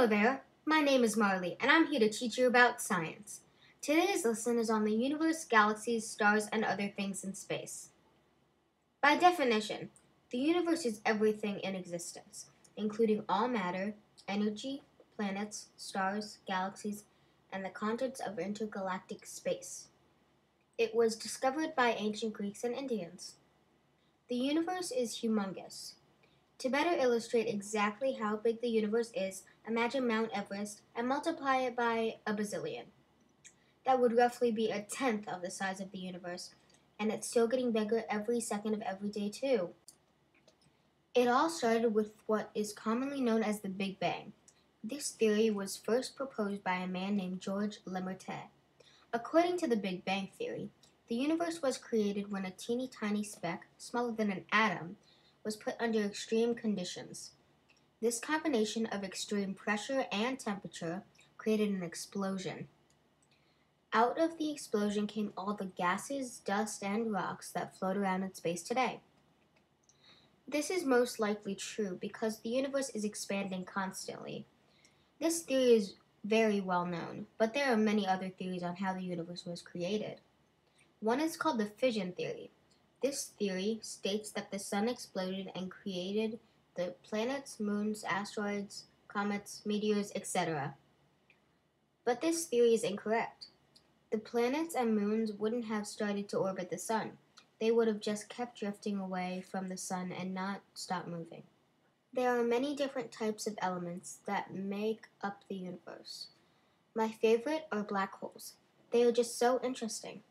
Hello there, my name is Marlee, and I'm here to teach you about science. Today's lesson is on the universe, galaxies, stars, and other things in space. By definition, the universe is everything in existence, including all matter, energy, planets, stars, galaxies, and the contents of intergalactic space. It was discovered by ancient Greeks and Indians. The universe is humongous. To better illustrate exactly how big the universe is, imagine Mount Everest and multiply it by a bazillion. That would roughly be a tenth of the size of the universe, and it's still getting bigger every second of every day too. It all started with what is commonly known as the Big Bang. This theory was first proposed by a man named Georges Lemaitre. According to the Big Bang theory, the universe was created when a teeny tiny speck, smaller than an atom, was put under extreme conditions. This combination of extreme pressure and temperature created an explosion. Out of the explosion came all the gases, dust, and rocks that float around in space today. This is most likely true because the universe is expanding constantly. This theory is very well known, but there are many other theories on how the universe was created. One is called the fission theory. This theory states that the sun exploded and created the planets, moons, asteroids, comets, meteors, etc. But this theory is incorrect. The planets and moons wouldn't have started to orbit the sun. They would have just kept drifting away from the sun and not stopped moving. There are many different types of elements that make up the universe. My favorite are black holes. They are just so interesting.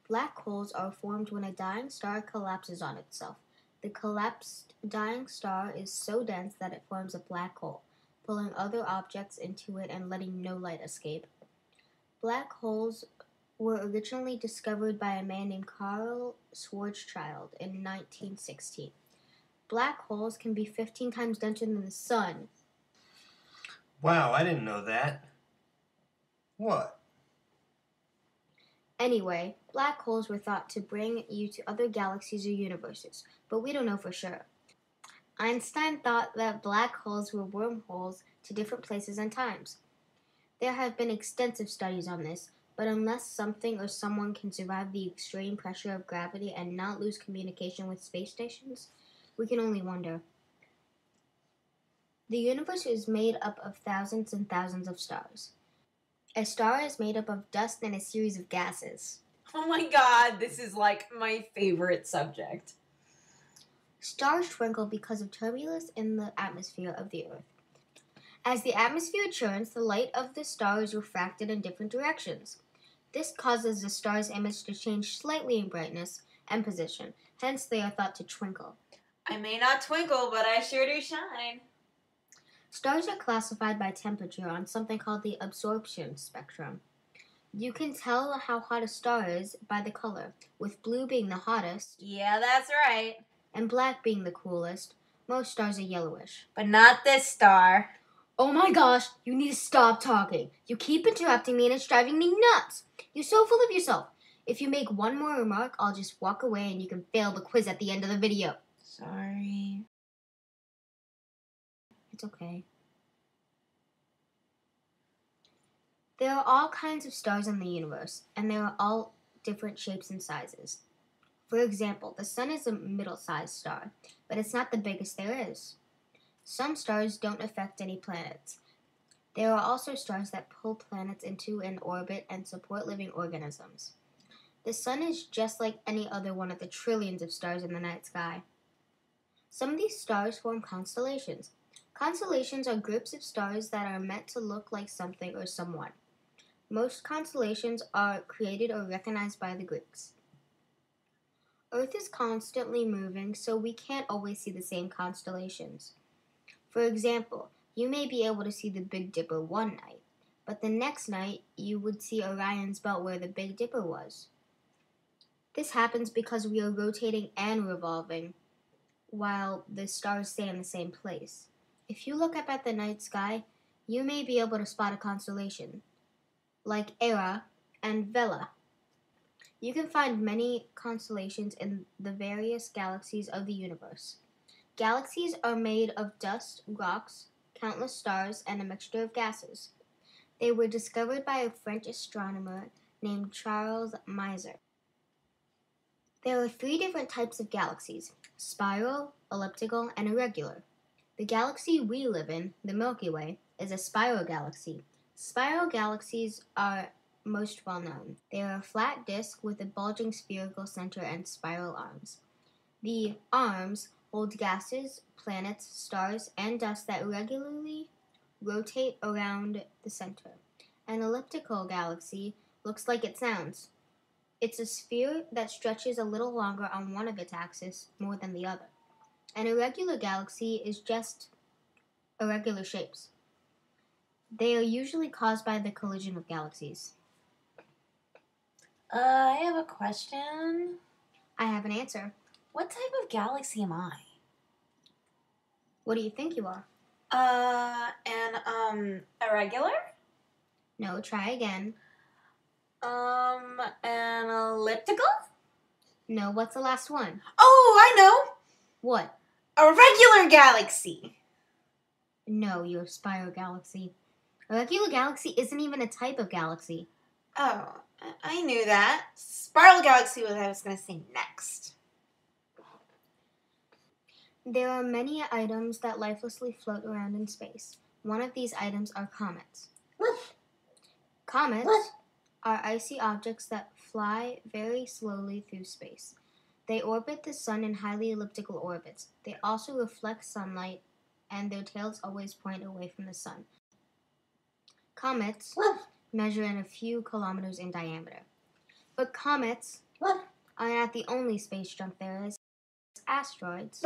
Black holes are formed when a dying star collapses on itself. The collapsed dying star is so dense that it forms a black hole, pulling other objects into it and letting no light escape. Black holes were originally discovered by a man named Carl Schwarzschild in 1916. Black holes can be 15 times denser than the sun. Wow, I didn't know that. What? Anyway, black holes were thought to bring you to other galaxies or universes, but we don't know for sure. Einstein thought that black holes were wormholes to different places and times. There have been extensive studies on this, but unless something or someone can survive the extreme pressure of gravity and not lose communication with space stations, we can only wonder. The universe is made up of thousands and thousands of stars. A star is made up of dust and a series of gases. Oh my god, this is like my favorite subject. Stars twinkle because of turbulence in the atmosphere of the Earth. As the atmosphere churns, the light of the star is refracted in different directions. This causes the star's image to change slightly in brightness and position, hence they are thought to twinkle. I may not twinkle, but I sure do shine. Stars are classified by temperature on something called the absorption spectrum. You can tell how hot a star is by the color, with blue being the hottest. Yeah, that's right. And black being the coolest. Most stars are yellowish. But not this star. Oh my gosh, you need to stop talking. You keep interrupting me and it's driving me nuts. You're so full of yourself. If you make one more remark, I'll just walk away and you can fail the quiz at the end of the video. Sorry. It's okay. There are all kinds of stars in the universe, and they are all different shapes and sizes. For example, the sun is a middle-sized star, but it's not the biggest there is. Some stars don't affect any planets. There are also stars that pull planets into an orbit and support living organisms. The sun is just like any other one of the trillions of stars in the night sky. Some of these stars form constellations. Constellations are groups of stars that are meant to look like something or someone. Most constellations are created or recognized by the Greeks. Earth is constantly moving, so we can't always see the same constellations. For example, you may be able to see the Big Dipper one night, but the next night you would see Orion's belt where the Big Dipper was. This happens because we are rotating and revolving, while the stars stay in the same place. If you look up at the night sky, you may be able to spot a constellation, like Era and Vela. You can find many constellations in the various galaxies of the universe. Galaxies are made of dust, rocks, countless stars, and a mixture of gases. They were discovered by a French astronomer named Charles Messier. There are 3 different types of galaxies: spiral, elliptical, and irregular. The galaxy we live in, the Milky Way, is a spiral galaxy. Spiral galaxies are most well known. They are a flat disk with a bulging spherical center and spiral arms. The arms hold gases, planets, stars, and dust that regularly rotate around the center. An elliptical galaxy looks like it sounds. It's a sphere that stretches a little longer on one of its axes more than the other. An irregular galaxy is just irregular shapes. They are usually caused by the collision of galaxies. I have a question. I have an answer. What type of galaxy am I? What do you think you are? Irregular? No, try again. An elliptical? No, what's the last one? Oh, I know! What? A regular galaxy! No, you're a spiral galaxy. A regular galaxy isn't even a type of galaxy. Oh, I knew that. Spiral galaxy was what I was going to say next. There are many items that lifelessly float around in space. One of these items are comets. Comets are icy objects that fly very slowly through space. They orbit the sun in highly elliptical orbits. They also reflect sunlight, and their tails always point away from the sun. Comets measure in a few kilometers in diameter. But comets are not the only space junk there is. Asteroids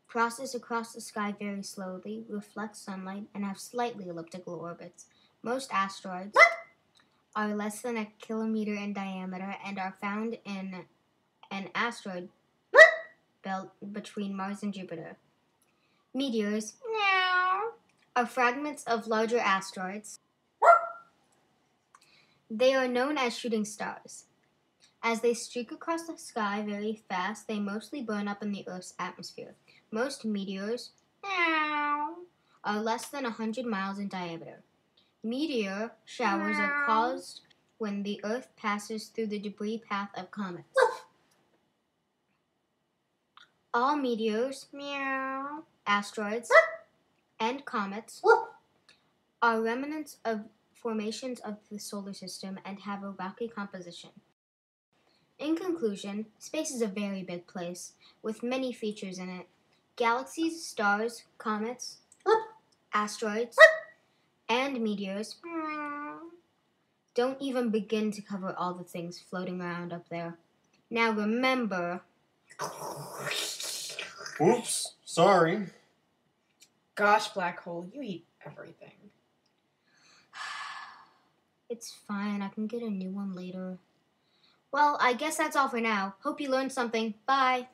process across the sky very slowly, reflect sunlight, and have slightly elliptical orbits. Most asteroids are less than a kilometer in diameter and are found in an asteroid belt between Mars and Jupiter. Meteors are fragments of larger asteroids. They are known as shooting stars. As they streak across the sky very fast, they mostly burn up in the Earth's atmosphere. Most meteors are less than 100 miles in diameter. Meteor showers are caused when the Earth passes through the debris path of comets. All meteors, asteroids, and comets are remnants of formations of the solar system and have a rocky composition. In conclusion, space is a very big place with many features in it. Galaxies, stars, comets, asteroids, and meteors don't even begin to cover all the things floating around up there. Now remember... Oops, sorry. Gosh, black hole, you eat everything. It's fine, I can get a new one later. Well, I guess that's all for now. Hope you learned something. Bye!